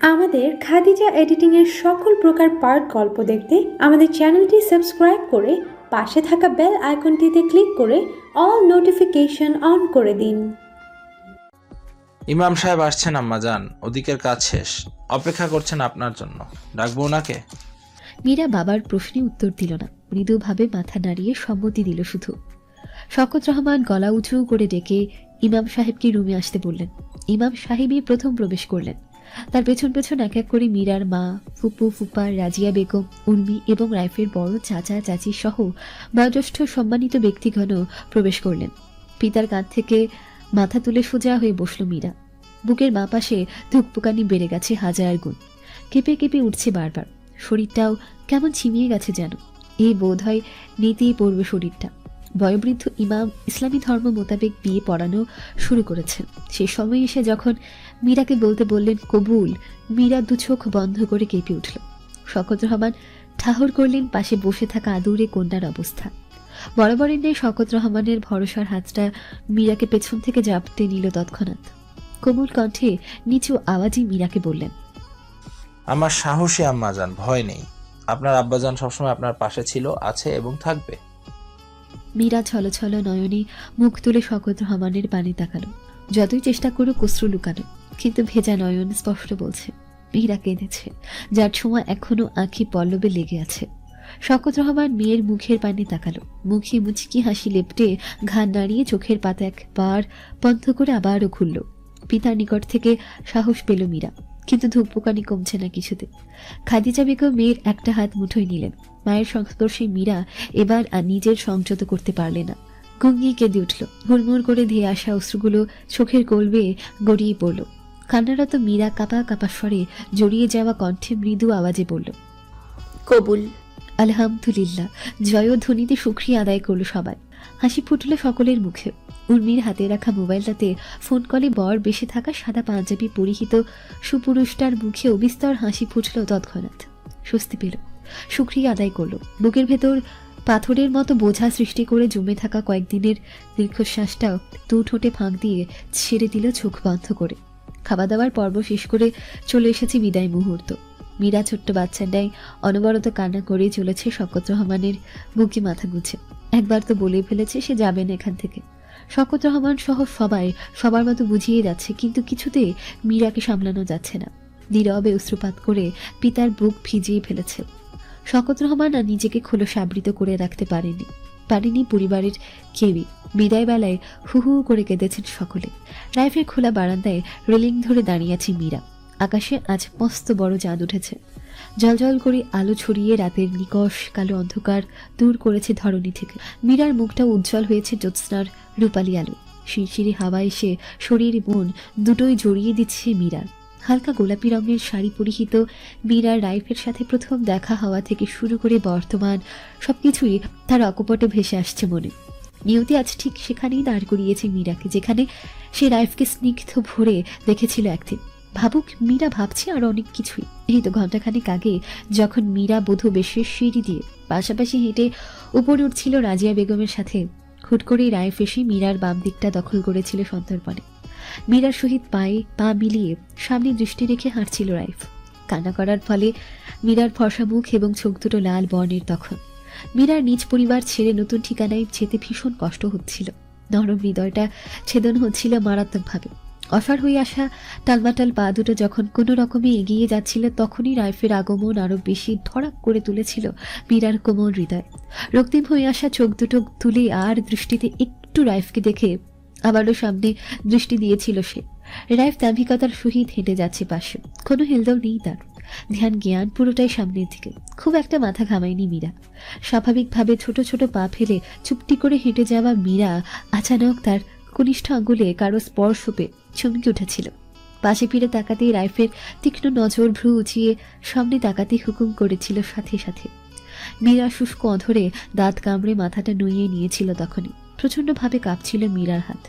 আমাদের খাদিজা এডিটিংয়ের সকল প্রকার পার্ট গল্প দেখতে আমাদের চ্যানেলটি সাবস্ক্রাইব করে পাশে থাকা বেল আইকনটিতে ক্লিক করে অল নোটিফিকেশন অন করে দিন। ইমাম সাহেব আসছেন আম্মাজান, ওদিকের কাজ শেষ, অপেক্ষা করছেন আপনার জন্য। ডাকবো ওনাকে? মীরা বাবার প্রশ্নে উত্তর দিল না, মৃদুভাবে মাথা নাড়িয়ে সম্মতি দিল শুধু। শওকত রহমান গলা উঁচু করে ডেকে ইমাম সাহেবকে রুমে আসতে বললেন। ইমাম সাহেবই প্রথম প্রবেশ করলেন। তার পেছন পেছন এক এক করে মীরার মা, ফুপু, ফুপা, রাজিয়া বেগম, উর্মি এবং রাইফের বড় চাচা চাচি সহ বয়োজ্যেষ্ঠ সম্মানিত ব্যক্তিগণ প্রবেশ করলেন। পিতার কাঁধ থেকে মাথা তুলে সোজা হয়ে বসল মীরা। বুকের বাঁ পাশে ধুকপুকানি বেড়ে গেছে হাজার গুণ, কেঁপে কেঁপে উঠছে বারবার। শরীরটাও কেমন ছিমিয়ে গেছে যেন। এই বোধ হয় নিতেই পড়বে শরীরটা। বয়োবৃদ্ধ ইমাম ইসলামী ধর্ম মোতাবেক বিয়ে পড়ানো শুরু করেছেন। সে সময় এসে যখন মীরাকে বলতে বললেন কবুল, মীরা দু চোখ বন্ধ করে কেঁপে উঠল। শওকত রহমান ঠাহর করলেন পাশে বসে থাকা আদুরে কন্যার অবস্থা। বরাবরের নেই শওকত রহমানের ভরসার হাতটা মীরাকে পেছন থেকে জাপটে নিল তৎক্ষণাৎ। কোমল কণ্ঠে নিচু আওয়াজে মীরাকে বললেন, আমার সাহসী আম্মাজান, ভয় নেই। আপনার আব্বাজান সবসময় আপনার পাশে ছিল, আছে এবং থাকবে। মীরা ছলছল নয়নে মুখ তুলে শওকত রহমানের পানে তাকালো। যতই চেষ্টা করুক অশ্রু লুকানো, কিন্তু ভেজা নয়ন স্পষ্ট বলছে মীরা কেঁদেছে, যার ছোঁয়া এখনো আঁখি পল্লবে লেগে আছে। শওকত রহমান মেয়ের মুখের পানে তাকালো। মুখে মুচকি হাসি লেপটে ঘাড় নাড়িয়ে চোখের পাতা একবার বন্ধ করে আবারও খুলল। পিতার নিকট থেকে সাহস পেল মীরা, কিন্তু ধূপপোকানি কমছে না কিছুতে। খাদিজা বেগম মেয়ের একটা হাত মুঠোয় নিলেন। মায়ের সংস্পর্শে মীরা এবার আর নিজের সংযত করতে পারলে না। গঙ্গিয়ে কেঁদে উঠল। হুড়মুড় করে ধেয়ে আসা অশ্রুগুলো চোখের কোল বেয়ে গড়িয়ে পড়ল। কান্নারত মীরা কাঁপা কাঁপা স্বরে জড়িয়ে যাওয়া কণ্ঠে মৃদু আওয়াজে বলল, কবুল। আলহামদুলিল্লাহ। জয়ধ্বনিতে শুকরিয়া আদায় করল সবাই। হাসি ফুটল সকলের মুখে। উর্মির হাতে রাখা মোবাইলটাতে ফোন কলে বর বেশে থাকা সাদা পাঞ্জাবি পরিহিত সুপুরুষটার মুখে অবিস্তর হাসি ফুটল তৎক্ষণাৎ। স্বস্তি পেল, শুকরিয়া আদায় করল। বুকের ভেতর পাথরের মতো বোঝা সৃষ্টি করে জমে থাকা কয়েকদিনের দীর্ঘশ্বাসটাও দু ঠোঁটে ফাঁক দিয়ে ছেড়ে দিল চোখ বন্ধ করে। খাওয়া দাওয়ার পর্ব শেষ করে চলে এসেছে বিদায় মুহূর্ত। মীরা ছোট্ট বাচ্চার ন্যায় অনবরত কান্না করে চলেছে শওকত রহমানের বুকে মাথা গুছে। একবার তো বলে ফেলেছে সে যাবেন এখান থেকে। শওকত রহমান সহ সবাই সবার মতো বুঝিয়ে যাচ্ছে, কিন্তু কিছুতে মীরাকে সামলানো যাচ্ছে না। নীরবে অশ্রুপাত করে পিতার বুক ভিজিয়ে ফেলেছে। শওকত রহমান আর নিজেকে খোলস আবৃত করে রাখতে পারেনি পরিবারের কেউই। বিদায় বেলায় হু হু করে কেঁদেছেন সকলে। রাইফের খোলা বারান্দায় রেলিং ধরে দাঁড়িয়ে আছে মীরা। আকাশে আজ মস্ত বড় চাঁদ উঠেছে। জলজল করে আলো ছড়িয়ে রাতের নিকষ কালো অন্ধকার দূর করেছে ধরণী থেকে। মীরার মুখটা উজ্জ্বল হয়েছে জ্যোৎস্নার রূপালী আলো। শিরশিরি হাওয়া এসে শরীর মন দুটোই জড়িয়ে দিচ্ছে মীরার। হালকা গোলাপি রঙের শাড়ি পরিহিত মীরার রাইফের সাথে প্রথম দেখা হওয়া থেকে শুরু করে বর্তমান সবকিছুই তার অকপটে ভেসে আসছে মনে। নিয়তি আজ ঠিক সেখানেই দাঁড় করিয়েছে মীরাকে, যেখানে সে রাইফকে স্নিগ্ধ ভরে দেখেছিল একদিন। ভাবুক, মীরা ভাবছে আর অনেক কিছুই। এই তো ঘণ্টাখানেক আগে যখন মীরা বধূ বেশের সিঁড়ি দিয়ে পাশাপাশি হেঁটে উপরে উঠছিল রাজিয়া বেগমের সাথে, হুট করেই রাইফ এসে মীরার বাম দিকটা দখল করেছিল সন্তর্পণে। মীরার সহিত পায়ে পা মিলিয়ে সামনে দৃষ্টি রেখে হাঁটছিল রাইফ। কান্না করার ফলে মীরার ফর্সা মুখ এবং চোখ দুটো লাল বর্ণের তখন। মীরার নিজ পরিবার ছেড়ে নতুন ঠিকানায় যেতে ভীষণ কষ্ট হচ্ছিল। নরম হৃদয়টা ছেদন হচ্ছিল মারাত্মকভাবে। অসার হয়ে আসা টালমাটাল পা দুটো যখন কোনো রকমে এগিয়ে যাচ্ছিল, তখনই রাইফের আগমন আরো বেশি ধড়াক করে তুলেছিল মীরার কোমল হৃদয়। রক্তিম হয়ে আসা চোখ দুটো তুলে আর দৃষ্টিতে একটু রাইফকে দেখে আবারও সামনে দৃষ্টি দিয়েছিল সে। রাইফ দাম্ভিকতার সহিত হেঁটে যাচ্ছে পাশে। কোনো হেলদোল নেই তার। ধ্যান জ্ঞান পুরোটাই সামনের দিকে। খুব একটা মাথা ঘামায়নি মীরা। স্বাভাবিকভাবে ছোট ছোট পা ফেলে চুপটি করে হেঁটে যাওয়া মীরা আচানক তার কনিষ্ঠ আঙ্গুলে কারো স্পর্শ পেয়ে চমকে উঠেছিল। পাশে ফিরে তাকাতেই রাইফের তীক্ষ্ণ নজর ভ্রু উঁচিয়ে সামনে তাকাতে হুকুম করেছিল সাথে সাথে। মীরা শুষ্ক অধরে দাঁত কামড়ে মাথাটা নুইয়ে নিয়েছিল তখনই। প্রচণ্ডভাবে কাঁপছিল মীরার হাত।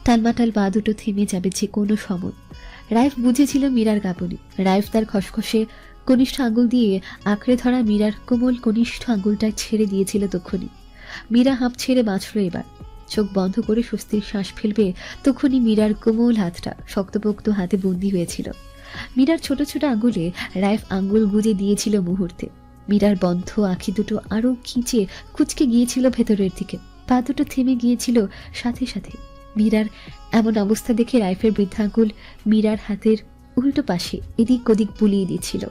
টালমাটাল পা দুটো থেমে যাবে যে কোনো সময়। রাইফ বুঝেছিল মীরার কাঁপুনি। রাইফ তার খসখসে কনিষ্ঠ আঙ্গুল দিয়ে আঁকড়ে ধরা মীরার কোমল কনিষ্ঠ আঙ্গুলটা ছেড়ে দিয়েছিল তখনই। মীরা হাঁপ ছেড়ে বাঁচল এবার। চোখ বন্ধ করে স্বস্তির শ্বাস ফেলবে তখনই মীরার কোমল হাতটা শক্তপোক্ত হাতে বন্দী হয়েছিল। মীরার ছোট ছোট আঙুলে রাইফ আঙ্গুল গুজে দিয়েছিল মুহূর্তে। মীরার বন্ধ আঁখি দুটো আরো খিঁচে কুচকে গিয়েছিল ভেতরের দিকে, পা দুটো থেমে গিয়েছিল সাথে সাথে। মীরার এমন অবস্থা দেখে রাইফের বৃদ্ধাঙ্গুল মীরার হাতের উল্টো পাশে এদিক ওদিক বুলিয়ে দিচ্ছিল।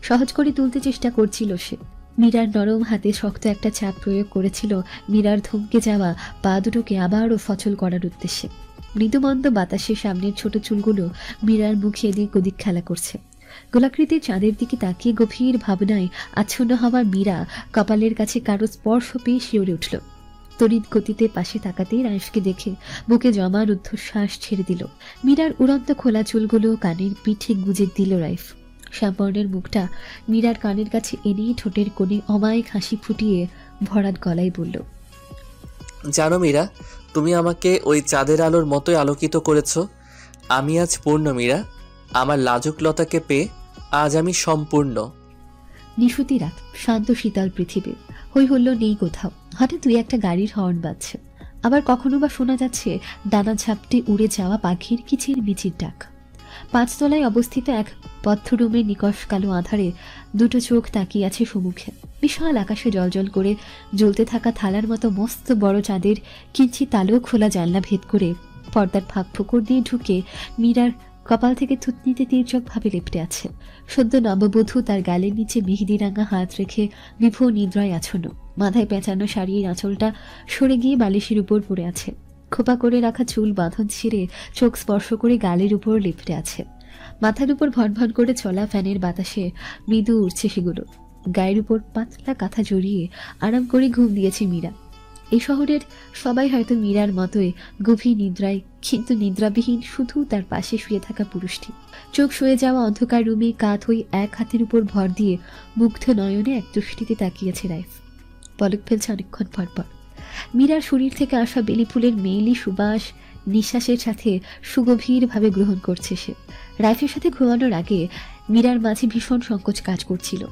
সহজ করে তুলতে চেষ্টা করছিল সে। মীরার নরম হাতে শক্ত একটা চাপ প্রয়োগ করেছিল মীরার থমকে যাওয়া পা দুটোকে আবারও সচল করার উদ্দেশ্যে। মৃদুমন্দ বাতাসে সামনের ছোট চুলগুলো মীরার মুখে এদিক ওদিক খেলা করছে। গোলাকৃতির চাঁদের দিকে তাকিয়ে গভীর ভাবনায় আচ্ছন্ন হওয়া মীরা কপালের কাছে কারো স্পর্শ পেয়ে শিউরে উঠল। তড়িৎ গতিতে পাশে তাকাতেই রাইফকে দেখে বুকে জমা রুদ্ধশ্বাস ছেড়ে দিল। মীরার উড়ন্ত খোলা চুলগুলো কানের পিঠে গুজে দিল রাইফ। শ্যামবর্ণের মুখটা মীরার কানের কাছে এনেই ঠোঁটের কোণে অমায়িক হাসি ফুটিয়ে ভরাট গলায় বলল, জানো মীরা, তুমি আমাকে ওই চাঁদের আলোর মতোই আলোকিত করেছ। আমি আজ পূর্ণ মীরা। আমার লাজুকলতাকে পেয়ে আজ আমি সম্পূর্ণ। নিশুতি রাত, শান্ত শীতল পৃথিবী, হই হুল্লোড় নেই কোথাও। হঠাৎ দুই একটা গাড়ির হর্ন বাজছে, আবার কখনো বা শোনা যাচ্ছে ডানা ঝাপটে উড়ে যাওয়া পাখির কিচির মিচির ডাক। 5 তলায় অবস্থিত এক পথরুমের নিকষ কালো আধারে দুটো চোখ তাকিয়ে আছে সম্মুখে। বিশাল আকাশে জলজল করে জ্বলতে থাকা থালার মতো মস্ত বড় চাঁদের কিঞ্চিত আলো খোলা জানলা ভেদ করে পর্দার ফাঁক ফোকর দিয়ে ঢুকে মীরার কপাল থেকে থুতনিতে তীর্যকভাবে লেপটে আছে। সদ্য নববধূ তার গালের নিচে মেহেদি রাঙা হাত রেখে বিভোর নিদ্রায় আছন্ন। মাথায় পেঁচানো শাড়ির আঁচলটা সরে গিয়ে বালিশের উপর পড়ে আছে। খোপা করে রাখা চুল বাঁধন ছিঁড়ে চোখ স্পর্শ করে গালের উপর লেপটে আছে। মাথার উপর ভনভন করে চলা ফ্যানের বাতাসে মৃদু উড়ছে সেগুলো। গায়ের উপর পাতলা কাঁথা জড়িয়ে আরাম করে ঘুম দিয়েছে মীরা। এই শহরের সবাই হয়তো মীরার মতোই গভীর নিদ্রায়, কিন্তু নিদ্রাবিহীন শুধু তার পাশে শুয়ে থাকা পুরুষটি। চোখ শুয়ে যাওয়া অন্ধকার রুমে কাঁধ হয়ে এক হাতের উপর ভর দিয়ে মুগ্ধ নয়নে এক দৃষ্টিতে তাকিয়েছে রাইফ। পলক ফেলছে অনেকক্ষণ পরপর। মীরার শরীর থেকে আসা বেলি ফুলের মেইলি সুবাস নিঃশ্বাসের সাথে সুগভীরভাবে গ্রহণ করছে সে। রাইফের সাথে ঘুমানোর আগে মীরার মাঝে ভীষণ সংকোচ কাজ করছিল।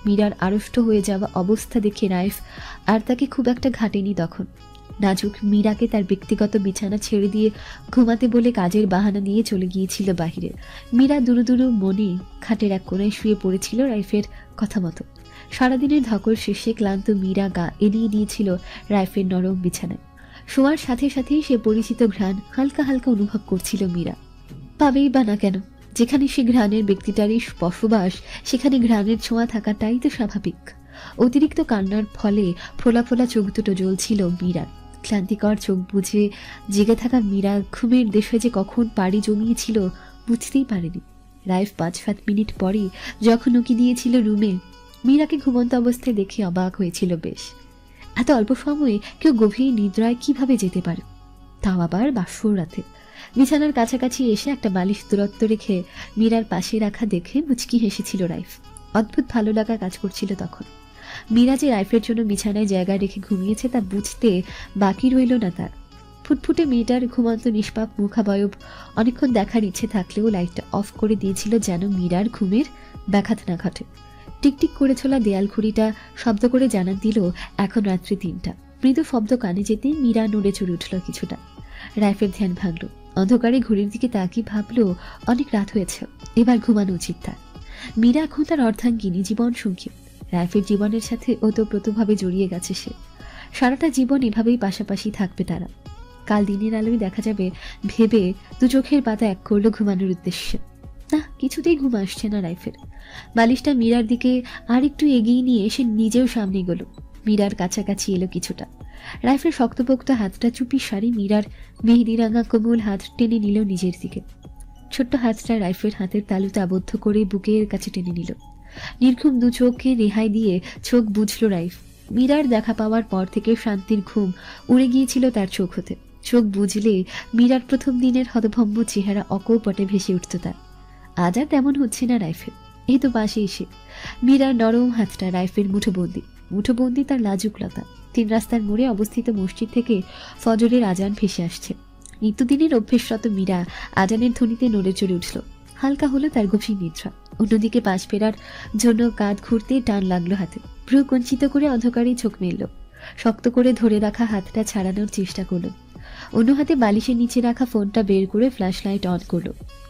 মীরার আড়ষ্ট হয়ে যাওয়া অবস্থা দেখে রাইফ আর তাকে খুব একটা ঘাটেনি তখন। নাজুক মীরাকে তার ব্যক্তিগত বিছানা ছেড়ে দিয়ে ঘুমাতে বলে কাজের বাহানা নিয়ে চলে গিয়েছিল বাহিরে। মীরা দুরু দুরু মনে খাটের এক কোণায় শুয়ে পড়েছিল রাইফের কথা মতো। সারাদিনের ধকল শেষে ক্লান্ত মীরা গা এলিয়ে দিয়েছিল রাইফের নরম বিছানায়। শোয়ার সাথে সাথেই সে পরিচিত ঘ্রাণ হালকা হালকা অনুভব করছিল মীরা। পাবেই বা না কেন? যেখানে সে ঘ্রাণের ব্যক্তিটারই বসবাস, সেখানে ঘ্রাণের ছোঁয়া থাকাটাই তো স্বাভাবিক। অতিরিক্ত কান্নার ফলে ফোলা ফোলা চোখ দুটো জ্বলছিল মীরার। ক্লান্তিকর চোখ বুঝে জেগে থাকা মীরা ঘুমের দেশে যে কখন পাড়ি জমিয়েছিল বুঝতেই পারেনি। রাইফ 5-7 মিনিট পরে যখন উকি দিয়েছিল রুমে, মীরাকে ঘুমন্ত অবস্থায় দেখে অবাক হয়েছিল বেশ। এত অল্প সময়ে কেউ গভীর নিদ্রায় কিভাবে যেতে পারে, তাও আবার বাসর রাতে। বিছানার কাছাকাছি এসে একটা বালিশ দূরত্ব রেখে মীরার পাশে রাখা দেখে মুচকি হেসেছিল রাইফ। অদ্ভুত ভালো লাগা কাজ করছিল তখন। মীরা যে রাইফের জন্য বিছানায় জায়গা রেখে ঘুমিয়েছে তা বুঝতে বাকি রইল না তার। ফুটফুটে মেয়েটার ঘুমন্ত নিষ্পাপ মুখাবয়ব অনেকক্ষণ দেখার ইচ্ছে থাকলেও লাইটটা অফ করে দিয়েছিল যেন মীরার ঘুমের ব্যাঘাত না ঘটে। টিকটিক করে ছোলা দেয়াল ঘড়িটা শব্দ করে জানান দিল এখন রাত্রি 3টা। মৃদু শব্দ কানে যেতেই মীরা নড়ে চড়ে উঠল কিছুটা। রাইফের ধ্যান ভাঙল। অন্ধকারে ঘড়ির দিকে তাকিয়ে ভাবল অনেক রাত হয়েছে, এবার ঘুমানো উচিত তার। মীরা এখন তার অর্ধাঙ্গিনী, জীবন সঙ্গী। রাইফের জীবনের সাথে ওতপ্রোতভাবে জড়িয়ে গেছে সে। সারাটা জীবন এভাবেই পাশাপাশি থাকবে তারা। কাল দিনের আলোয় দেখা যাবে ভেবে দু চোখের পাতা এক করলো ঘুমানোর উদ্দেশ্যে। না, কিছুতেই ঘুম আসছে না রাইফের। বালিশটা মীরার দিকে আর একটু এগিয়ে নিয়ে সে নিজেও সামনে গেল। মীরার কাছাকাছি এলো কিছুটা। রাইফের শক্তপোক্ত হাতটা চুপি সারি মীরার মেহেদি রাঙা কোমল হাত টেনে নিল নিজের দিকে। ছোট্ট হাতটা রাইফের হাতের তালুতে আবদ্ধ করে বুকের কাছে টেনে নিল। নির্ঘুম দু চোখে রেহাই দিয়ে চোখ বুঝল রাইফ। মীরার দেখা পাওয়ার পর থেকে শান্তির ঘুম উড়ে গিয়েছিল তার চোখ হতে। চোখ বুঝলে মীরার প্রথম দিনের হতভম্ব চেহারা অকপটে ভেসে উঠত তার। আজ আর তেমন হচ্ছে না রাইফের। এই তো পাশে এসে মীরার নরম হাতটা রাইফের মুঠোবন্দি তার লাজুকলতা। 3 রাস্তার মোড়ে অবস্থিত মসজিদ থেকে ফজরের আজান ভেসে আসছে। নিত্যদিনের অভ্যেসরত মীরা আজানের ধ্বনিতে নড়ে চড়ে উঠল। হালকা হলো তার গভীর নিদ্রা। অন্যদিকে পাশ ফেরার জন্য কাঁধ ঘুরতে টান লাগলো হাতে। ভ্রু কঞ্চিত করে অন্ধকারেই চোখ মেলল। শক্ত করে ধরে রাখা হাতটা ছাড়ানোর চেষ্টা করল। অন্য হাতে বালিশের নিচে রাখা ফোনটা বের করে ফ্ল্যাশ লাইট অন করল।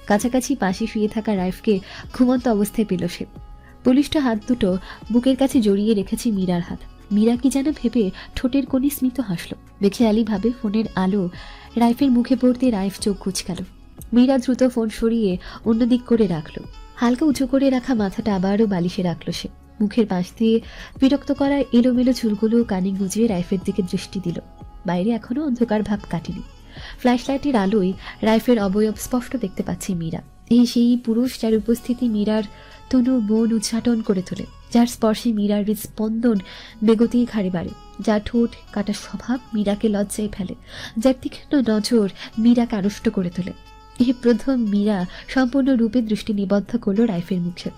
কাছাকাছি পাশে শুয়ে থাকা রাইফকে ঘুমন্ত অবস্থায় পেল সে। পুলিশটা হাত দুটো বুকের কাছে জড়িয়ে রেখেছে মীরার হাত। মীরা কি যেন ভেবে ঠোঁটের কোণে স্মিত হাসল। বেখেয়ালি ভাবে ফোনের আলো রাইফের মুখে পড়তে রাইফ চোখ কুঁচকাল। মীরা দ্রুত ফোন সরিয়ে অন্যদিক করে রাখল। হালকা উঁচু করে রাখা মাথাটা আবারও বালিশে রাখল সে। মুখের পাশ দিয়ে বিরক্ত করা এলোমেলো চুলগুলো কানে গুজিয়ে রাইফের দিকে দৃষ্টি দিল। বাইরে এখনো অন্ধকার ভাব কাটেনি। ফ্ল্যাশলাইটের আলোয় রাইফের অবয়ব স্পষ্ট দেখতে পাচ্ছে মীরা। এই সেই পুরুষ যার উপস্থিতি মীরার তনু মন উচ্চাটন করে তোলে, যার স্পর্শে মীরার হৃদস্পন্দন বেগতি ঘাড়ে বাড়ে, যার ঠোঁট কাটা স্বভাব মীরাকে লজ্জায় ফেলে, যার তীক্ষ্ণ নজর মীরাকে আড়ষ্ট করে তোলে। এই প্রথম মীরা সম্পূর্ণ রূপে দৃষ্টি নিবদ্ধ করল রাইফের মুখে।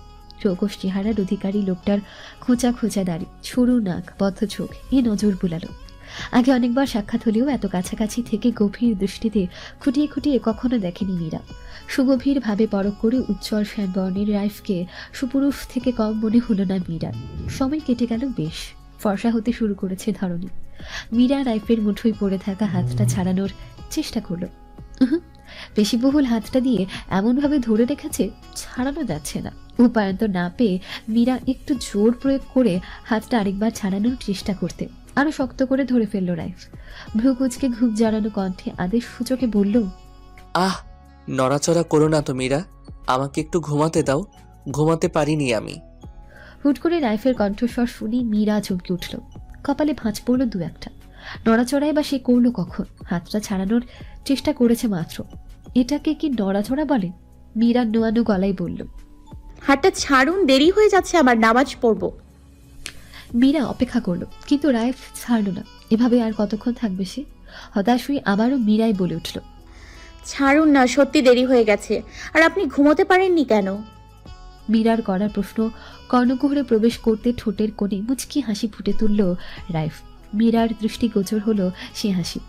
চৌকস চেহারার অধিকারী লোকটার খোঁচা খোঁচা দাড়ি, সরু নাক, বদ্ধ চোখ এ নজর বুলালো। আগে অনেকবার সাক্ষাৎ হলেও এত কাছাকাছি থেকে গভীর দৃষ্টিতে খুঁটিয়ে খুঁটিয়ে কখনো দেখেনি মীরা। সুগভীর ভাবে পরখ করে উজ্জ্বল শ্যামবর্ণের রাইফকে সুপুরুষ থেকে কম মনে হলো না মীরার। সময় কেটে গেল বেশ। ফর্সা হতে শুরু করেছে ধরনী। মীরা রাইফের মুঠোয় পড়ে থাকা হাতটা ছাড়ানোর চেষ্টা করলো। পেশিবহুল হাতটা দিয়ে এমনভাবে ধরে রেখেছে ছাড়ানো যাচ্ছে না। উপায়ন্তর না পেয়ে মীরা একটু জোর প্রয়োগ করে হাতটা আরেকবার ছাড়ানোর চেষ্টা করতে আরো শক্ত করে ধরে ফেলল রাইফ। ভ্রু কুচকে ঘুম জড়ানো কণ্ঠে আদেশ সূচকে বলল, আহ, নড়াচড়া করো না তো মীরা, আমাকে একটু ঘুমাতে দাও, ঘুমাতে পারিনি আমি। হুট করে রাইফের কণ্ঠস্বর শুনি মীরা চমকে উঠল। কপালে ভাঁজ পড়ল দু একটা। নড়াচড়ায় বা সে করলো কখন? হাতটা ছাড়ানোর চেষ্টা করেছে মাত্র। এটাকে কি নড়াচড়া বলে? মীরা নোয়ানো গলায় বলল, হাতটা ছাড়ুন, দেরি হয়ে যাচ্ছে, আমার নামাজ পড়বো। মীরা অপেক্ষা করলো, কিন্তু রাইফ ছাড়ল না। এভাবে আর কতক্ষণ থাকবে সে? হতাশ হয়ে আবারও মীরাই বলে উঠল, ছাড়ুন না, সত্যি দেরি হয়ে গেছে। আর আপনি ঘুমোতে পারেননি কেন? মীরার করা প্রশ্ন কর্ণকুহরে প্রবেশ করতে ঠোঁটের কোণে মুচকি হাসি ফুটে তুলল রাইফ। মীরার দৃষ্টিগোচর হলো সে হাসি।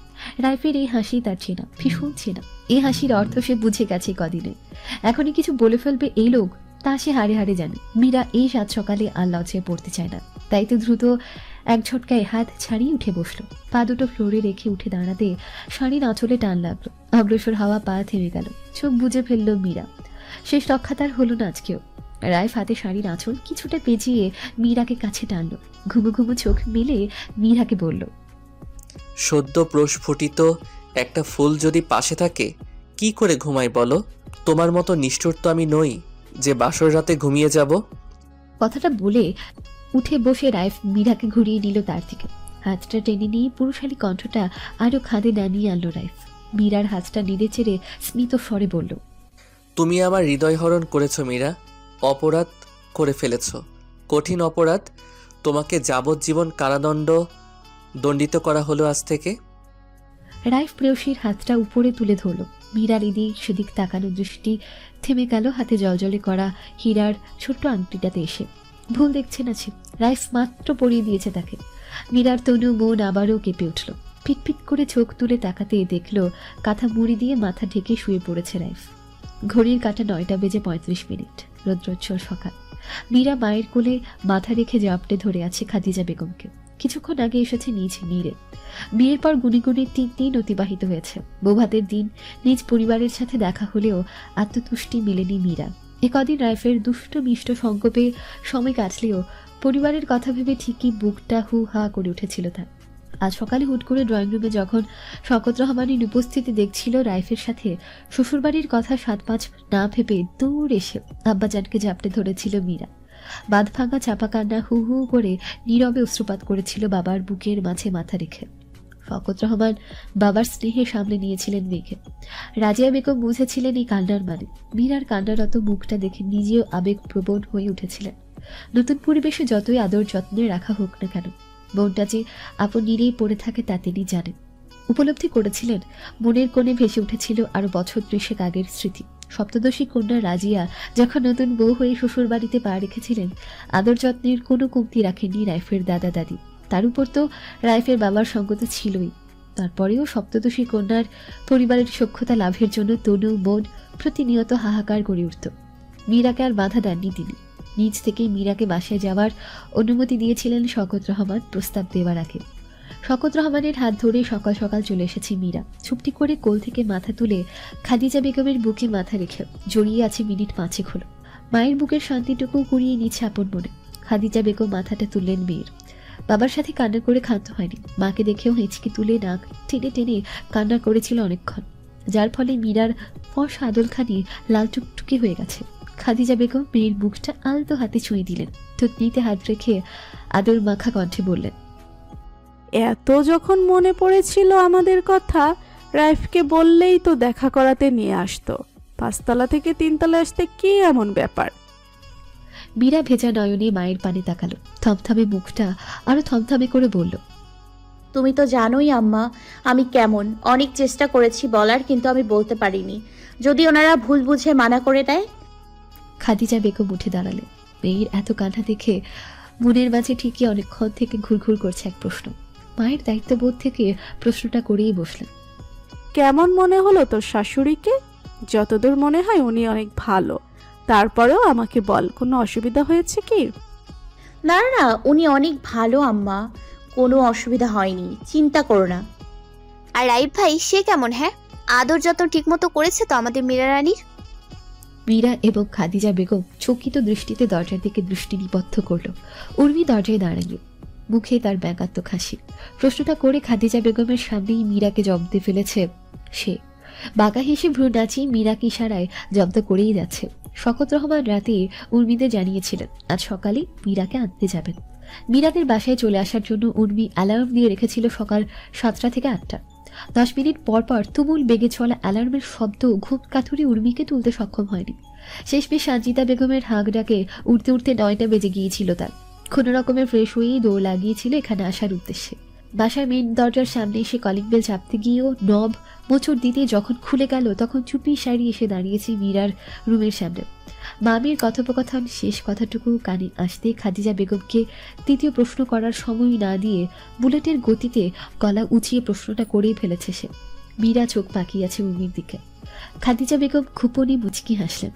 রাইফের এই হাসি তার চেনা, ভীষণ চেনা। এই হাসির অর্থ সে বুঝে গেছে কদিনে। এখনই কিছু বলে ফেলবে এই লোক, তা সে হাড়ে হাড়ে জানে। মীরা এই সাত সকালে আর লজ্জায় পড়তে চায় না। তাই তো দ্রুত এক ঝটকায় হাত ছাড়িয়ে উঠে বসলো। পা দুটো ফ্লোরে রেখে উঠে দাঁড়াতে শাড়ির আঁচলে টান লাগলো। অগ্রসর হাওয়া পা থেমে গেল। চোখ বুজে ফেললো মীরা। শেষ রক্ষা তার হলো না আজকেও। রাইফ হাতে শাড়ির আঁচল কিছুটা পেঁচিয়ে মীরাকে কাছে টানলো। ঘুমু ঘুমু চোখ মেলে মীরাকে বলল, সদ্য প্রস্ফুটিত একটা ফুল যদি পাশে থাকে কি করে ঘুমাই বলো? তোমার মতো নিষ্ঠুর তো আমি নই যে বাসর রাতে ঘুমিয়ে যাব। কথাটা বলে উঠে বসে রাইফ মীরাকে ঘুরিয়ে নিল তার দিকে। হাতটা টেনে নিয়ে পুরুষালী কণ্ঠটা আরো খাদে নামিয়ে আনলো রাইফ। মীরার হাতটা নেড়ে চেড়ে স্মিত স্বরে বলল, তুমি আমার হৃদয় হরণ করেছো মীরা, অপরাধ করে ফেলেছ, কঠিন অপরাধ। তোমাকে যাবজ্জীবন কারাদণ্ড দণ্ডিত করা হলো আজ থেকে। রাইফ প্রেয়সীর হাতটা উপরে তুলে ধরল। মীরার এদিক সেদিক তাকানো দৃষ্টি থেমে গেল হাতে জলজলে করা হীরার ছোট্ট আংটিটাতে এসে। ভুল দেখছে না সে, রাইফ মাত্র পরিয়ে দিয়েছে তাকে। মীরার তনু মন আবারও কেঁপে উঠল। পিটপিট করে চোখ তুলে তাকাতে দেখল কাঁথা মুড়ি দিয়ে মাথা ঢেকে শুয়ে পড়েছে রাইফ। ঘড়ির কাঁটা 9:35। রৌদ্রোজ্জ্বল সকাল। মীরা মায়ের কোলে মাথা রেখে জাপটে ধরে আছে খাদিজা বেগমকে। কিছুক্ষণ আগে এসেছে নিজ নীরে। বিয়ের পর গুনে গুনে 3 দিন অতিবাহিত হয়েছে। বৌভাতের দিন নিজ পরিবারের সাথে দেখা হলেও আত্মতুষ্টি মেলেনি মীরা। কদিন রাইফের দুষ্ট মিষ্ট সংকোপে সময় কাটলেও পরিবারের কথা ভেবে ঠিকই বুকটা হু হা করে উঠেছিল তার। আজ সকালে হুট করে ড্রয়িং রুমে যখন শওকত রহমানের উপস্থিতি দেখছিল রাইফের সাথে, শ্বশুরবাড়ির কথা 7-5 না ভেবে দূর এসে আব্বাজানকে জাপটে ধরেছিল মীরা। বাঁধ ভাঙা চাপা কান্না হু হু করে নীরবে অশ্রুপাত করেছিল বাবার বুকের মাঝে মাথা রেখে। শওকত রহমান বাবার স্নেহে সামলে নিয়েছিলেন মেয়েকে। রাজিয়া বেগম বুঝেছিলেন এই কান্নার মানে। মীরার কান্নারত মুখটা দেখে নিজেও আবেগপ্রবণ হয়ে উঠেছিলেন। নতুন পরিবেশে যতই আদর যত্নে রাখা হোক না কেন, মনটা যে আপন নিরেই পড়ে থাকে তা তিনি জানেন। উপলব্ধি করেছিলেন মনের কোণে ভেসে উঠেছিল আরো বছর 30 আগের স্মৃতি। সপ্তদশী কন্যা রাজিয়া যখন নতুন বউ হয়ে শ্বশুর বাড়িতে পা রেখেছিলেন, আদর যত্নের কোনো কমতি রাখেননি রাইফের দাদা দাদি। তার উপর তো রাইফের বাবার সঙ্গ তো ছিলই। তারপরেও সপ্তদশী কন্যার পরিবারের সখ্যতা লাভের জন্য তনু মন প্রতিনিয়ত হাহাকার করে উঠত। মীরাকে আর বাধা দেননি তিনি। নিজ থেকেই মীরাকে বাসায় যাওয়ার অনুমতি দিয়েছিলেন শওকত রহমান প্রস্তাব দেওয়ার আগে। শকত রহমানের হাত ধরে সকাল সকাল চলে এসেছে মীরা। চুপটি করে কোল থেকে মাথা তুলে খাদিজা বেগমের বুকে মাথা রেখে জড়িয়ে আছে মিনিট 5 হলো। মায়ের বুকের শান্তিটুকু কুড়িয়ে নিচ্ছে আপন মনে। খাদিজা বেগম মাথাটা তুললেন মেয়ের। বাবার সাথে কান্না করে ক্ষান্ত হয়নি। মাকে দেখেও হেঁচকি তুলে নাক টেনে টেনে কান্না করেছিল অনেকক্ষণ, যার ফলে মীরার ফর্সা আদলখানি লাল টুকটুকি হয়ে গেছে। খাদিজা বেগম মেয়ের বুকটা আলতো হাতে ছুঁয়ে দিলেন। থুতনিতে হাত রেখে আদর মাখা কণ্ঠে বললেন, এত যখন মনে পড়েছিল আমাদের কথা, রাইফকে বললেই তো দেখা করাতে নিয়ে আসতো। 5 তলা থেকে 3 তলায় আসতে কি এমন ব্যাপার? মীরা ভেজা নয়নে মায়ের পানে তাকালো। থমথমে মুখটা আরো থমথমে করে বলল, তুমি তো জানোই আম্মা আমি কেমন। অনেক চেষ্টা করেছি বলার, কিন্তু আমি বলতে পারিনি। যদি ওনারা ভুল বুঝে মানা করে দেয়। খাদিজা বেগম উঠে দাঁড়ালেন। মেয়ের এত কান্না দেখে মনের মাঝে ঠিকই অনেকক্ষণ থেকে ঘুরঘুর করছে এক প্রশ্ন। মায়ের দায়িত্ববোধ থেকে প্রশ্নটা করেই বসলেন। কেমন মনে হলো তোর শাশুড়িকে? যতদূর মনে হয় উনি অনেক ভালো। তারপরেও আমাকে বল, কোনো অসুবিধা হয়েছে কি? না না, উনি অনেক ভালো আম্মা, কোনো অসুবিধা হয়নি, চিন্তা করো না। আর রাইফ ভাই সে কেমন? হ্যাঁ, আদর যত্ন ঠিকমতো করেছে তো আমাদের মীরা রানীর? মীরা এবং খাদিজা বেগম চকিত দৃষ্টিতে দরজার দিকে দৃষ্টি নিবদ্ধ করল। উর্মি দরজায় দাঁড়ালো, মুখে তার ব্যঙ্গাত্মক হাসি। প্রশ্নটা করে খাদিজা বেগমের সামনেই মীরাকে জব্দ ফেলেছে সে। বাঁকা হেসে ভ্রু নাচিয়ে মীরাকে ইশারায় জব্দ করেই যাচ্ছে। শকত রহমান রাতে উর্মিদের জানিয়েছিলেন আজ সকালে মীরাকে আনতে যাবেন। মীরাদের বাসায় চলে আসার জন্য উর্মি অ্যালার্ম দিয়ে রেখেছিল সকাল 7টা থেকে 8টা। 10 মিনিট পর পর তুমুল বেগে চলা অ্যালার্মের শব্দ ঘুম কাতুরে উর্মিকে তুলতে সক্ষম হয়নি। শেষমেশ সানজিদা বেগমের হাঁক ডাকে উঠতে উঠতে 9টা বেজে গিয়েছিল তার। কোনো রকমের ফ্রেশ হয়েই দৌড় লাগিয়েছিল এখানে আসার উদ্দেশ্যে। বাসার মেন দরজার সামনে এসে কলিং বেল চাপতে গিয়েও নব মোচড় দিতে যখন খুলে গেল, তখন চুপি সারি এসে দাঁড়িয়েছে মীরার রুমের সামনে। মামির কথোপকথন শেষ কথাটুকু কানে আসতে খাদিজা বেগমকে তৃতীয় প্রশ্ন করার সময় না দিয়ে বুলেটের গতিতে গলা উঁচিয়ে প্রশ্নটা করেই ফেলেছে সে। মীরা চোখ পাকিয়ে আছে উর্মির দিকে। খাদিজা বেগম খুপনি মুচকি হাসলেন।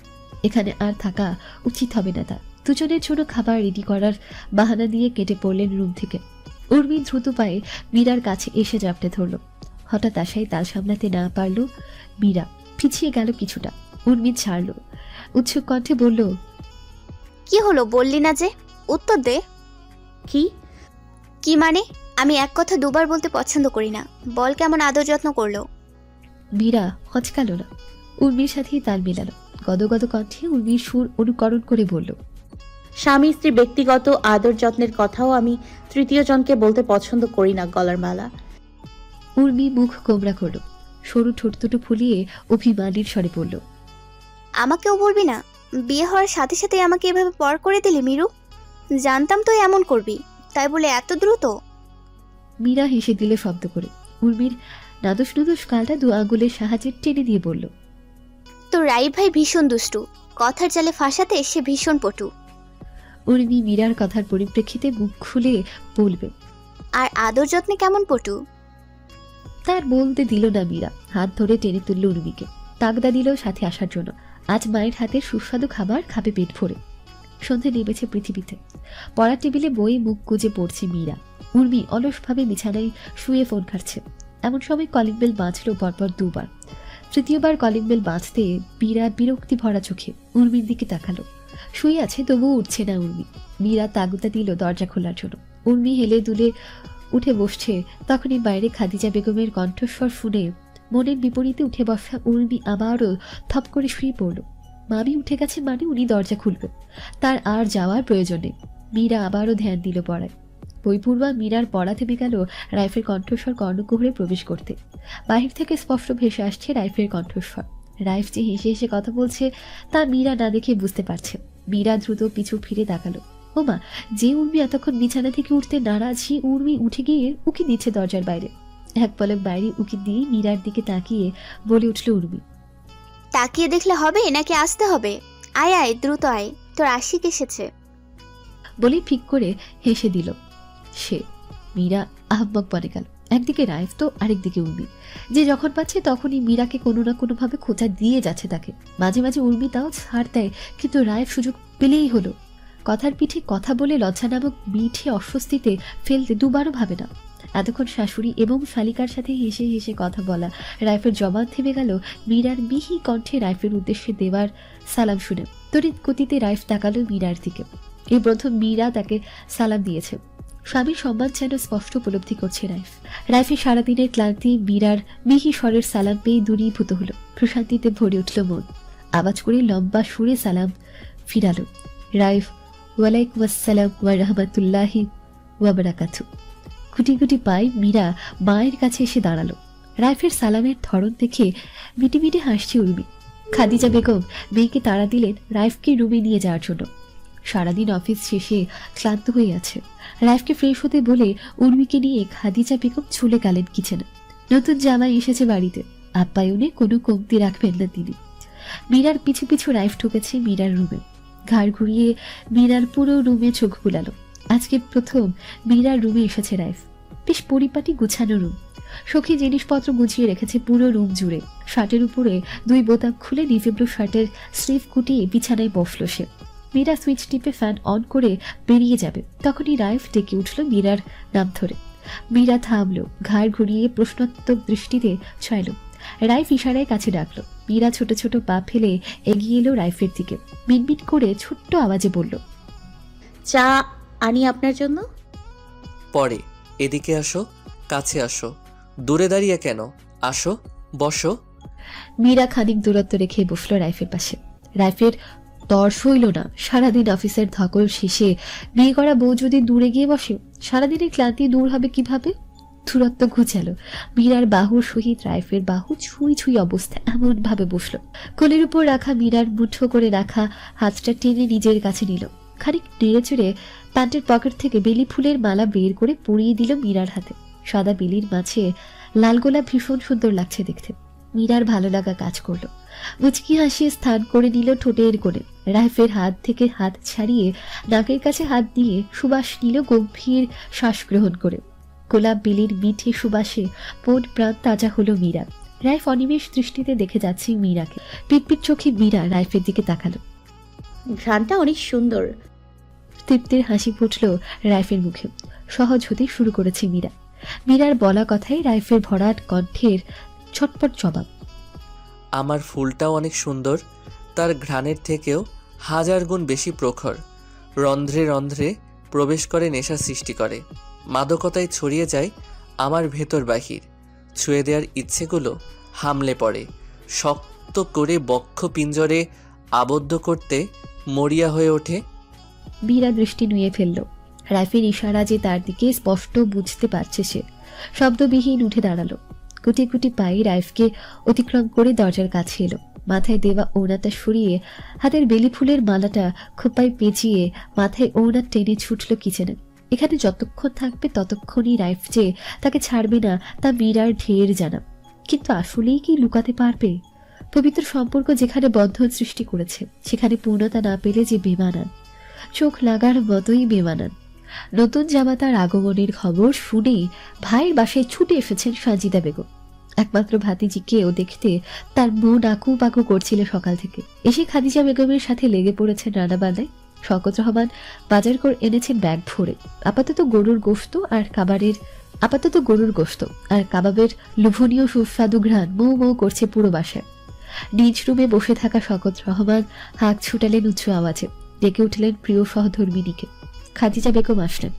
এখানে আর থাকা উচিত হবে না তার। দুজনের জন্য খাবার রেডি করার বাহানা দিয়ে কেটে পড়লেন রুম থেকে। উর্মি দ্রুত পায়ে মীরার কাছে এসে জাপটে ধরল। হঠাৎ আশায় তাল সামলাতে না পারল মীরা, পিছিয়ে গেল কিছুটা। উর্মি ছাড়ল, উৎসুক কণ্ঠে বলল, কি হলো বললি না যে? উত্তর দে। কি? কি মানে? আমি এক কথা দুবার বলতে পছন্দ করি না। বল কেমন আদর যত্ন করলো? মীরা হচকালো না, উর্মির সাথেই তাল মেলালো। গদগদ কণ্ঠে উর্মির সুর অনুকরণ করে বলল, স্বামী স্ত্রী ব্যক্তিগত আদর যত্নের কথাও আমি তৃতীয় জনকে বলতে পছন্দ করি না। গলার মালা। উর্মি মুখ কোমড়া করল, সরু ঠোঁট দুটো ফুলিয়ে অভিমানীর স্বরে বলল, আমাকেও বলবি না? বিয়ে হওয়ার সাথে সাথে আমাকে এভাবে পর করে দিলি মিরু। জানতাম তুই এমন করবি, তাই বলে এত দ্রুত? মীরা হেসে দিলে শব্দ করে। উর্মির নাদুস নুদুস গালটা 2 আঙ্গুলের সাহায্যে টেনে দিয়ে বলল, তোর রাইফ ভাই ভীষণ দুষ্টু, কথার জালে ফাঁসাতে সে ভীষণ পটু। উর্মি মীরার কথার পরিপ্রেক্ষিতে মুখ খুলে বলবে, আর আদর যত্নে কেমন পটু? তার বলতে দিল না মীরা। হাত ধরে টেনে তুলল উর্মিকে, তাগদা দিল সাথে আসার জন্য। আজ মায়ের হাতের সুস্বাদু খাবার খাবে পেট ভরে। সন্ধে নেমেছে পৃথিবীতে। পড়ার টেবিলে বই মুখ গুজে পড়ছে মীরা। উর্মি অলসভাবে বিছানায় শুয়ে ফোন ঘাটছে। এমন সময় কলিং বেল বাজল পরপর 2 বার। তৃতীয়বার কলিং বেল বাজতে মীরা বিরক্তি ভরা চোখে উর্মির দিকে তাকালো। শুয়ে আছে তবুও উঠছে না উর্মি। মীরা তাগদা দিল দরজা খোলার জন্য। উর্মি হেলে দুলে উঠে বসছে, তখনই বাইরে খাদিজা বেগমের কণ্ঠস্বর শুনে মনের বিপরীতে উঠে বসা উর্মি আবারও থপ করে শুয়ে পড়ল। মামি উঠে গেছে মানে উনি দরজা খুলবে, তার আর যাওয়ার প্রয়োজন নেই। মীরা আবারও ধ্যান দিল পড়ায়। বইপূর্বা মীরার পড়া থেমে গেল রাইফের কণ্ঠস্বর কর্ণকুহরে প্রবেশ করতে। বাহির থেকে স্পষ্ট ভেসে আসছে রাইফের কণ্ঠস্বর। রাইফ যে হেসে হেসে কথা বলছে তা মীরা না দেখে বুঝতে পারছে। মীরা দ্রুত পিছু ফিরে তাকালো। ওমা, যে উর্মি এতক্ষণ বিছানা থেকে উঠতে নারাজ, সেই উর্মি উঠে গিয়ে উকি দিচ্ছে দরজার বাইরে। এক পলক বাইরে উকি দিয়ে মীরার দিকে তাকিয়ে বলে উঠল উর্মি, তাকিয়ে দেখলে হবে নাকি আসতে হবে? আয় আয়, দ্রুত আয়, তোর আশিক এসেছে। বলে ফিক করে হেসে দিল সে। মীরা আহম্মক বনে গেল। একদিকে রাইফ তো আরেকদিকে উর্মি, যে যখন পাচ্ছে তখনই মীরাকে কোনো না কোনোভাবে খোঁচা দিয়ে যাচ্ছে তাকে। মাঝে মাঝে উর্মি তাও ছাড় দেয়, কিন্তু রাইফ সুযোগ পেলেই হলো। কথার পিঠে কথা বলে লজ্জা নামক মিঠে অস্বস্তিতে ফেলতে 2বারও ভাবে না। এতক্ষণ শাশুড়ি এবং শালিকার সাথে হেসে হেসে কথা বলা রাইফের জবান থেমে গেল মীরার মিহি কণ্ঠে রাইফের উদ্দেশ্যে দেওয়ার সালাম শুনে। তড়িৎ গতিতে রাইফ তাকালো মীরার দিকে। এই প্রথম মীরা তাকে সালাম দিয়েছে। স্বামীর সম্মান যেন স্পষ্ট উপলব্ধি করছে রাইফ। রাইফের সারাদিনের ক্লান্তি মীরার মিহি স্বরের সালাম পেয়ে দূরীভূত হলো। প্রশান্তিতে ভরে উঠল মন। আওয়াজ করে লম্বা সুরে সালাম ফিরালো। রাইফ, ওয়ালাইকুম আসসালাম ওয়া রাহমাতুল্লাহি ওয়া বারাকাতুহু। গুটি গুটি পায়ে মীরা মায়ের কাছে এসে দাঁড়ালো। রাইফের সালামের ধরন দেখে মিটি মিটি হাসছে উর্মি। খাদিজা বেগম মেয়েকে তাড়া দিলেন রাইফকে রুমে নিয়ে যাওয়ার জন্য। সারাদিন অফিস শেষে ক্লান্ত হয়ে আছে। রাইফকে ফ্রেশ হতে বলে উর্মিকে নিয়ে খাদিজা বেগম চলে গেলেন কিচেনে। নতুন জামাই এসেছে বাড়িতে, আপ্যায়নে কোনো কমতি রাখবেন না তিনি। মীরার পিছু পিছু রাইফ ঢুকেছে মীরার রুমে। ঘাড় ঘুরিয়ে মীরার পুরো রুমে চোখ বুলালো। আজকে প্রথম মীরার রুমে এসেছে রাইফ। বেশ পরিপাটি গুছানো রুম। সখী জিনিসপত্র গুছিয়ে রেখেছে পুরো রুম জুড়ে। শার্টের উপরে 2 বোতাম খুলে নেভি ব্লু শার্টের স্লিভ কুটিয়ে বিছানায় বসলো সে। মীরা সুইচ টিপে ফ্যান অন করে বেরিয়ে যাবে, তখনই রাইফ ডেকে উঠল মীরার নাম ধরে। মীরা থামলো, ঘাড় ঘুরিয়ে প্রশ্নোত্তর দৃষ্টিতে চাইল। রাইফ ইশারায় কাছে ডাকলো। মীরা ছোট ছোট পা ফেলে এগিয়ে এলো রাইফের দিকে। মিনমিন করে ছোট্ট আওয়াজে বলল, চা আনি আপনার জন্য? পরে এদিকে আসো, কাছে আসো, দূরে দাঁড়িয়ে কেন? আসো, বসো। মীরা খানিক দূরত্ব রেখে বসলো রাইফের পাশে। রাইফের তর সইল না। সারাদিন অফিসের ধকল শেষে বিয়ে করা বউ যদি দূরে গিয়ে বসে, সারাদিনের ক্লান্তি দূর হবে কিভাবে? দূরত্ব ঘুচালো। মীরার বাহুর সহিত রাইফের বাহু ছুঁই ছুঁই অবস্থায় এমন ভাবে বসলো। কোলের উপর রাখা মীরার মুঠো করে রাখা হাতটা টেনে নিজের কাছে নিল। খানিক নেড়ে চেড়ে প্যান্টের পকেট থেকে বেলি ফুলের মালা বের করে পরিয়ে দিল মীরার হাতে। সাদা বেলির মাঝে লাল গোলাপ ভীষণ সুন্দর লাগছে দেখতে। মীরার ভালো লাগা কাজ করলো। মুচকি হাসিয়ে স্থান করে নিল ঠোঁটের কোণে। রাইফের হাত থেকে হাত ছাড়িয়ে নাকের কাছে হাত দিয়ে সুবাস নিল গম্ভীর শ্বাস গ্রহণ করে। গোলাপ বেলির মিঠে সুবাসে মন প্রাণ তাজা হলো মীরা। রাইফ অনিমেষ দৃষ্টিতে দেখে যাচ্ছে মীরাকে। পিটপিট চোখে মীরা রাইফের দিকে তাকালো। ঘ্রাণটা অনেক সুন্দর। তৃপ্তির হাসি ফুটল রাইফের মুখে। সহজ হতে শুরু করেছে মীরা। মীরার বলা কথাই রাইফের ভরাট কণ্ঠের ছটপট জবাব। আমার ফুলটাও অনেক সুন্দর, তার ঘ্রাণের থেকেও 1000 গুণ বেশি প্রখর। রন্ধ্রে রন্ধ্রে প্রবেশ করে, নেশা সৃষ্টি করে, মাদকতায় ছড়িয়ে যায় আমার ভেতর বাহির। ছুঁয়ে দেওয়ার ইচ্ছেগুলো হামলে পড়ে, শক্ত করে বক্ষ পিঞ্জরে আবদ্ধ করতে মরিয়া হয়ে ওঠে। মীরা দৃষ্টি নুয়ে ফেলল। রাইফের ইশারা যে তার দিকে স্পষ্ট বুঝতে পারছে সে। শব্দবিহীন উঠে দাঁড়ালো। গুটি গুটি পায়ে রাইফকে অতিক্রম করে দরজার কাছে এলো। মাথায় দেওয়া ওড়নাটা সরিয়ে হাতের বেলি ফুলের মালাটা খোপায় পেঁচিয়ে মাথায় ওড়না টেনে ছুটল কিচেনে। এখানে যতক্ষণ থাকবে ততক্ষণই রাইফ যে তাকে ছাড়বে না তা মীরার ঢের জানা। কিন্তু আসলেই কি লুকাতে পারবে? পবিত্র সম্পর্ক যেখানে বন্ধন সৃষ্টি করেছে, সেখানে পূর্ণতা না পেলে যে বেমানান, চোখ লাগার মতোই বেমানান। নতুন জামাতার আগমনের খবর শুনে ভাইয়ের বাসায় ছুটে এসেছেন সাজিদা বেগম। একমাত্র ভাতিজিকেও দেখতে তার মন আঁকু পাকু করছিল সকাল থেকে। এসে খাদিজা বেগমের সাথে লেগে পড়েছেন রান্নাবান্নায়। শওকত রহমান বাজার করে এনেছেন ব্যাগ ভরে। আপাতত গরুর গোশত আর কাবাবের লোভনীয় সুস্বাদু ঘ্রাণ মৌ মৌ করছে পুরো বাসায়। নিজ রুমে বসে থাকা শওকত রহমান হাঁক ছুটালেন উচ্চ আওয়াজে। ডেকে উঠলেন প্রিয় সহধর্মিনীকে। খাদিজা বেগম আসলেন।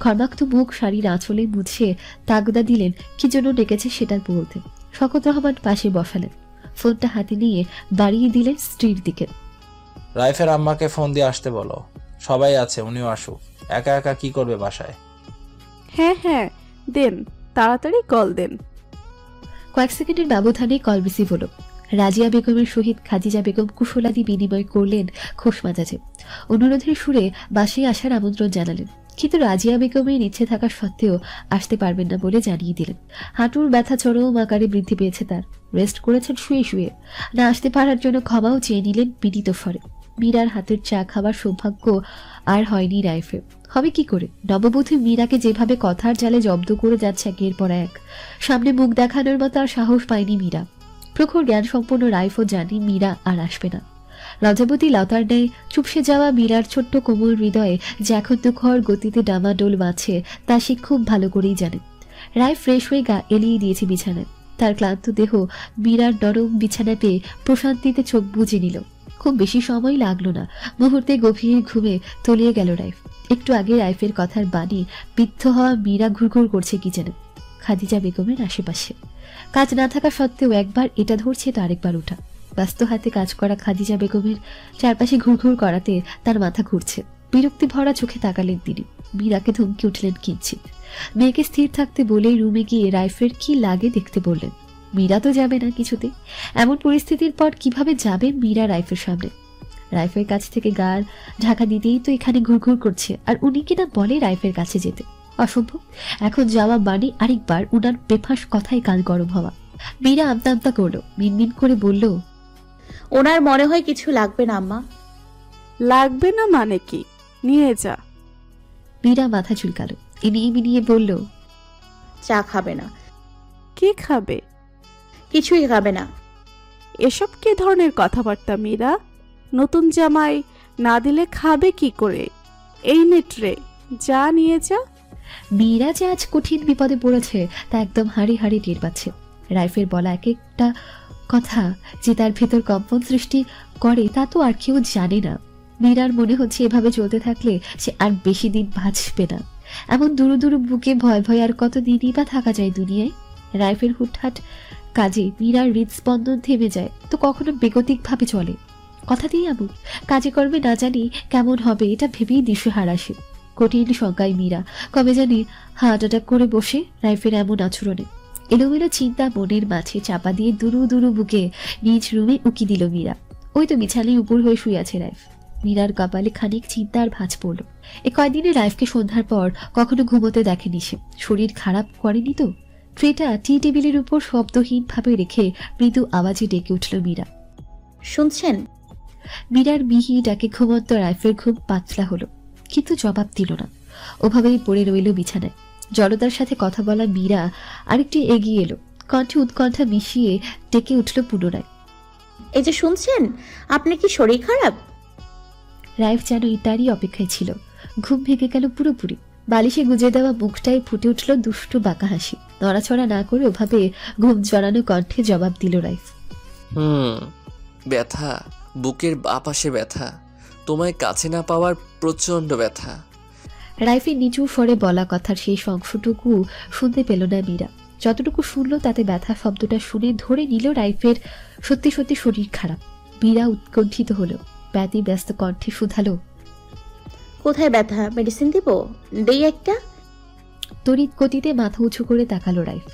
খর্মাক্ত মুখ শাড়ির আঁচলে মুছে তাগদা দিলেন কি জন্য ডেকেছে সেটা বলতে। শওকত রহমান পাশে বসালেন। ফোনটা হাতে নিয়ে বাড়িয়ে দিলেন স্ত্রীর দিকে। রাইফের আম্মাকে ফোন দিয়ে আসতে বলো, সবাই আছে, উনিও আসুক। একা একা কি করবে বাসায়? হ্যাঁ হ্যাঁ দেন, তাড়াতাড়ি কল দেন। কয়েক সেকেন্ডের ব্যবধানে কল রিসিভ হলো। রাজিয়া বেগমের সহিত খাদিজা বেগম কুশলাদি বিনিময় করলেন খোশ মেজাজে। অনুরোধের সুরে বাসায় আসার আমন্ত্রণ জানালেন, কিন্তু রাজিয়া বেগমের ইচ্ছে থাকা সত্ত্বেও আসতে পারবেন না বলে জানিয়ে দিলেন। হাঁটুর ব্যথা চরম আকারে বৃদ্ধি পেয়েছে তার। রেস্ট করেছেন শুয়ে শুয়ে। না আসতে পারার জন্য ক্ষমাও চেয়ে নিলেন বিনীত স্বরে। মীরার হাতের চা খাওয়ার সৌভাগ্য আর হয়নি রাইফের। হবে কি করে? নববধূ মীরাকে যেভাবে কথার জালে জব্দ করে যাচ্ছে একের পর এক, সামনে মুখ দেখানোর মতো আর সাহস পায়নি মীরা। প্রখর জ্ঞান সম্পন্ন রাইফও জানি মীরা আর আসবে না। লজ্জাবতী লতার ন্যায় চুপসে যাওয়া মীরার ছোট্ট কোমল হৃদয়ে যে এখন তুখর গতিতে ডামাডোল বাঁচে তা সে খুব ভালো করেই জানে। রায় ফ্রেশ হয়ে গা এলিয়ে দিয়েছে বিছানায়। তার ক্লান্ত দেহ মীরার নরম বিছানা পেয়ে প্রশান্তিতে চোখ বুজে নিল। খুব বেশি সময় লাগলো না, মুহূর্তে গভীর ঘুমে তলিয়ে গেল রাইফ। একটু আগে রাইফের কথার বাণী বিদ্ধ হওয়া মীরা ঘুরঘুর করছে কিচেনে, খাদিজা বেগমের আশেপাশে। কাজ না থাকা সত্ত্বেও একবার এটা ধরছে তো আরেকবার ওঠা। ব্যস্ত হাতে কাজ করা খাদিজা বেগমের চারপাশে ঘুরঘুর করাতে তার মাথা ঘুরছে। বিরক্তি ভরা চোখে তাকালেন তিনি। মীরাকে ধমকে উঠলেন কিঞ্চিত। মেয়েকে স্থির থাকতে বলে রুমে গিয়ে রাইফের কি লাগে দেখতে বললেন। মীরা তো যাবে না কিছুতে। এমন পরিস্থিতির পর কিভাবে যাবে মীরা রাইফের সামনে? রাইফের কাছ থেকে গাল ঢাকা দিতেই তো এখানে ঘুরঘুর করছে, আর উনি কিনা বলে রাইফের কাছে যেতে। অসম্ভব। এখন যাওয়া মানে আরেকবার উনার বেফাঁস কথায় কান গরম হওয়া। মীরা আমতা আমতা করলো, মিনমিন করে বলল, ওনার মনে হয় কিছু লাগবে না আম্মা। লাগবে না মানে কি? নিয়ে যা। মীরা মাথা চুলকালো, ইনিয়ে মিনিয়ে বলল, চা খাবে না? কি খাবে? কিছুই খাবে না। এসব কি ধরনের কথাবার্তা মীরা? নতুন জামাই না দিলে খাবে কি করে? এই নেটরে যা, নিয়ে যা। মীরা যে আজ কঠিন বিপদে পড়েছে তা একদম হাড়ি হাড়ি টের পাচ্ছে। রাইফের বলা এক একটা কথা যে তার ভেতর কম্পন সৃষ্টি করে তা তো আর কেউ জানে না। মীরার মনে হচ্ছে এভাবে চলতে থাকলে সে আর বেশি দিন বাঁচবে না। এমন দুরু দুরু বুকে ভয় ভয় আর কত দিনই বা থাকা যায় দুনিয়ায়? রাইফের হুটহাট কাজে মীরার হৃদস্পন্দন থেমে যায় তো কখনো বেগতিকভাবে চলে। কথা দিয়ে এমন, কাজে কর্মে না জানি কেমন হবে এটা ভেবেই দিশেহারা আসে। কঠিন শঙ্কায় মীরা কবে জানি হার্ট অ্যাটাক করে বসে রাইফের এমন আচরণে। এলোমেলো চিন্তা মনের মাঝে চাপা দিয়ে দুরু দুরু বুকে নিজ রুমে উকি দিল মীরা। ওই তো বিছানায় উপর হয়ে শুয়ে আছে রাইফ। মীরার কপালে খানিক চিন্তার ভাঁজ পড়ল। এ কয়দিনে রাইফকে সন্ধ্যার পর কখনো ঘুমোতে দেখেনি সে। শরীর খারাপ করেনি তো? ট্রেটা টি টেবিলের উপর শব্দহীনভাবে রেখে মৃদু আওয়াজে ডেকে উঠল মীরা। শুনছেন? মীরার মিহি ডাকে ঘুমন্ত রাইফের ঘুম পাতলা হলো, কিন্তু জবাব দিল না। ওভাবেই পড়ে রইল বিছানায়। জড়তার সাথে কথা বলা মীরা আরেকটু এগিয়ে এলো, কণ্ঠে উৎকণ্ঠা মিশিয়ে ডেকে উঠল পুনরায়, এই যে শুনছেন, আপনার কি শরীর খারাপ? রাইফ যেন এটারই অপেক্ষায় ছিল। ঘুম ভেঙে গেল পুরোপুরি। বালিশে গুজে দেওয়া মুখটায় ফুটে উঠল দুষ্টু বাঁকা হাসি। নড়াচড়া না করে ওভাবে ঘুম জড়ানো কণ্ঠে জবাব দিল রাইফ, ব্যথা, বুকের বাপাশে ব্যথা, তোমায় কাছে না পাওয়ার প্রচন্ড ব্যথা। রাইফের নিচু স্বরে বলা কথার সেই অংশটুকু শুনতে পেল না মীরা। যতটুকু শুনল তাতে ব্যথা শব্দটা শুনে ধরে নিল রাইফের সত্যি সত্যি শরীর খারাপ। মীরা উৎকণ্ঠিত হলো, ব্যস্ত কণ্ঠে শুধালো, কোথায় ব্যথা? মেডিসিন দিব? দেই একটা? তড়িৎ গতিতে মাথা উঁচু করে তাকালো রাইফ।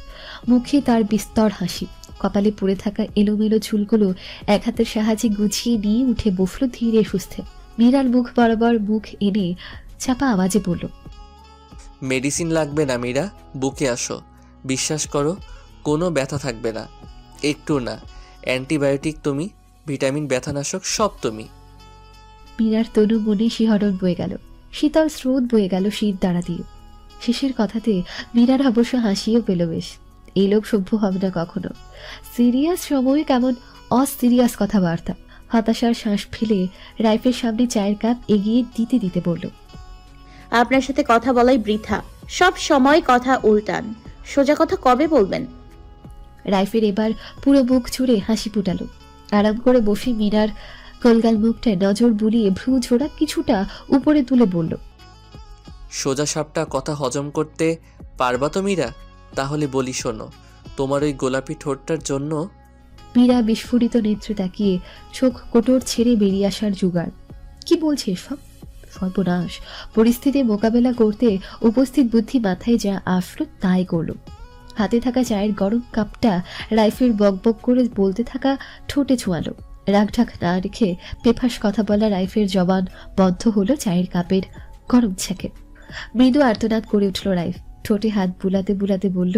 মুখে তার বিস্তর হাসি। কপালে পড়ে থাকা এলোমেলো চুলগুলো এক হাতের সাহায্যে গুছিয়ে নিয়ে উঠে বসলো ধীরে সুস্থে। মীরার মুখ বরাবর মুখ এনে চাপা আওয়াজে বলল, মেডিসিন লাগবে না মীরা, বুকে আসো। বিশ্বাস করো, কোনো ব্যথা থাকবে না, একটু না। অ্যান্টিবায়োটিক তুমি, ভিটামিন, ব্যথানাশক সব তুমি। মীরার তনু মনে শিহরণ বয়ে গেল, শীতল স্রোত বয়ে গেল শির দ্বারা দিয়ে। শেষের কথাতে মীরার অবশ্য হাসিও পেল বেশ। এই লোক সভ্য হবে না কখনো। সিরিয়াস সময়ে কেমন অসিরিয়াস কথাবার্তা। হতাশার শ্বাস ফেলে রাইফের সামনে চায়ের কাপ এগিয়ে দিতে দিতে বলল, আপনার সাথে কথা বলাই বৃথা, সব সময় কথা উল্টান। সোজা কথা কবে বলবেন? রাইফের এবার পুরো মুখ ছুঁড়ে হাসি ফুটালো। আরাম করে বসে মীরার গোলগাল মুখটায় নজর বুলিয়ে ভ্রু ঝোড়া কিছুটা উপরে তুলে বলল, সোজা সাপটা কথা হজম করতে পারবা তো মীরা? তাহলে বলি শোনো, তোমার ওই গোলাপি ঠোঁটটার জন্য। মীরা বিস্ফোরিত নেত্রে তাকিয়ে চোখ কোটর ছেড়ে বেরিয়ে আসার জোগাড়। কি বলছে সব? সর্বনাশ! পরিস্থিতি মোকাবেলা করতে উপস্থিত বুদ্ধি মাথায় যা আসলো তাই করল। হাতে থাকা চায়ের গরম কাপটা রাইফের বকবক করে বলতে থাকা ঠোঁটে ছোঁয়ালো। রাগঢাক না রেখে বেফাঁস কথা বলা রাইফের জবান বন্ধ হলো চায়ের কাপের গরম ছেঁকে। মৃদু আর্তনাদ করে উঠল রাইফ। ঠোঁটে হাত বুলাতে বুলাতে বলল,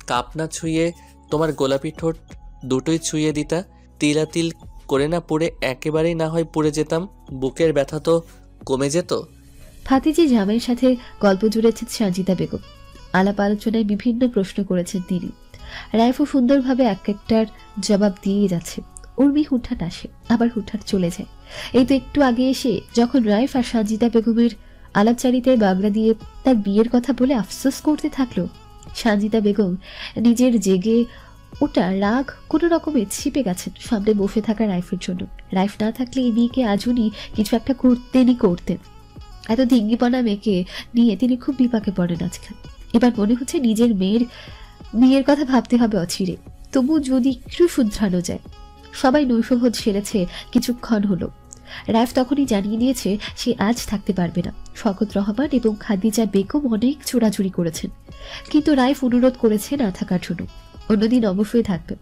কাপ না ছুঁয়ে তোমার গোলাপি ঠোঁট দুটোই ছুঁয়ে দিতা, তিলাতিল করে না পড়ে একেবারেই না হয় পড়ে যেতাম, বুকের ব্যথা তো কমে যেত। ভাতিজি জামাইয়ের সাথে গল্প জুড়েছেন সাজিদা বেগম। আলাপ আলোচনায় বিভিন্ন প্রশ্ন করেছেন তিনি। রাইফও সুন্দরভাবে এক একটার জবাব দিয়ে যাচ্ছে। উর্মি হুটহাট আসে, আবার হুটহাট চলে যায়। এই তো একটু আগে এসে যখন রাইফ আর সাজিদা বেগমের আলাপচারিতায় বাগড়া দিয়ে তার বিয়ের কথা বলে আফসোস করতে থাকলো, সানজিদা বেগম নিজের জেগে ওটা রাগ কোনো রকমে ছিপে গেছেন সামনে বসে থাকা রাইফের জন্য। রাইফ না থাকলে এই মেয়েকে আজুনি কিছু একটা করতেন। এত ডিঙ্গিপনা মেয়েকে নিয়ে তিনি খুব বিপাকে পড়েন আজকাল। এবার মনে হচ্ছে নিজের মেয়ের কথা ভাবতে হবে অচিরে, তবু যদি একটু শুধরানো যায়। সবাই নৈশভোজ সেরেছে কিছুক্ষণ হলো। রাইফ তখনই জানিয়ে দিয়েছে সে আজ থাকতে পারবে না। শওকত রহমান এবং খাদিজা বেগম অনেক চোরাচুরি করেছেন, কিন্তু রাইফ অনুরোধ করেছে না থাকার জন্য। অন্যদিন অবশ্যই থাকবে।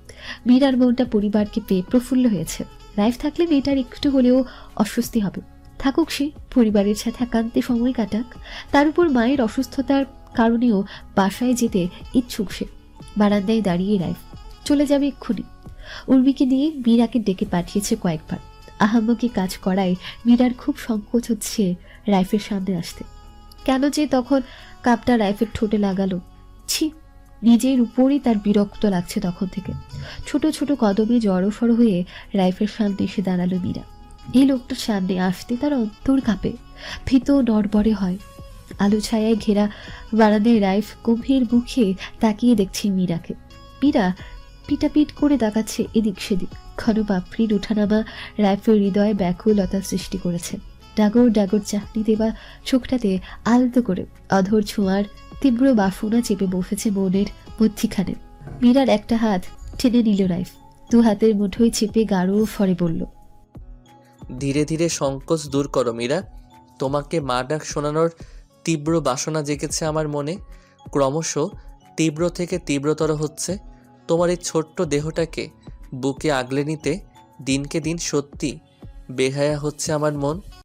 মীরার মনটা পরিবারকে পেয়ে প্রফুল্ল হয়েছে। রাইফ থাকলে মেয়েটার একটু হলেও অস্বস্তি হবে। থাকুক সে, পরিবারের সাথে একান্তে সময় কাটাক। তার উপর মায়ের অসুস্থতার কারণেও বাসায় যেতে ইচ্ছুক সে। বারান্দায় দাঁড়িয়ে রাইফ চলে যাবে এক্ষুনি। উর্মিকে নিয়ে মীরাকে ডেকে পাঠিয়েছে কয়েকবার। আহাম্মকি কাজ করায় মীরার খুব সংকোচ হচ্ছে রাইফের সামনে আসতে। কেন যে তখন কাপটা রাইফের ঠোঁটে লাগালো, ছি, নিজের উপরই তার বিরক্ত লাগছে তখন থেকে। ছোট ছোট কদমে জড়োসড়ো হয়ে রাইফের সামনে এসে দাঁড়ালো মীরা। এই লোকটার সামনে আসতে তার অন্তর কাঁপে, ভীত নড়বড়ে হয়। আলো ছায়ায় ঘেরা বারান্দায় রাইফ গম্ভীর মুখে তাকিয়ে দেখছে মীরাকে। মীরা পিটাপিট করে তাকাচ্ছে এদিক সেদিক। ঘন পাপড়ির উঠানামা রাইফের হৃদয়ে ব্যাকুলতা সৃষ্টি করেছে। ডাগর ডাগর চাকরি দেওয়া চোখটাতে আলতো করে অধর ছোঁয়ার তীব্র বাসনা চেপে বসেছে মনের মধ্যিখানে। মীরার একটা হাত টেনে নিল রাইফ, দু হাতের মুঠোয় চেপে গাঢ় ফরে বলল, ধীরে ধীরে সংকোচ দূর করো মীরা। তোমাকে মা ডাক শোনানোর তীব্র বাসনা জেগেছে আমার মনে, ক্রমশ তীব্র থেকে তীব্রতর হচ্ছে। তোমার এই ছোট্ট দেহটাকে বুকে আগলে নিতে দিনকে দিন সত্যি বেহায়া হচ্ছে আমার মন।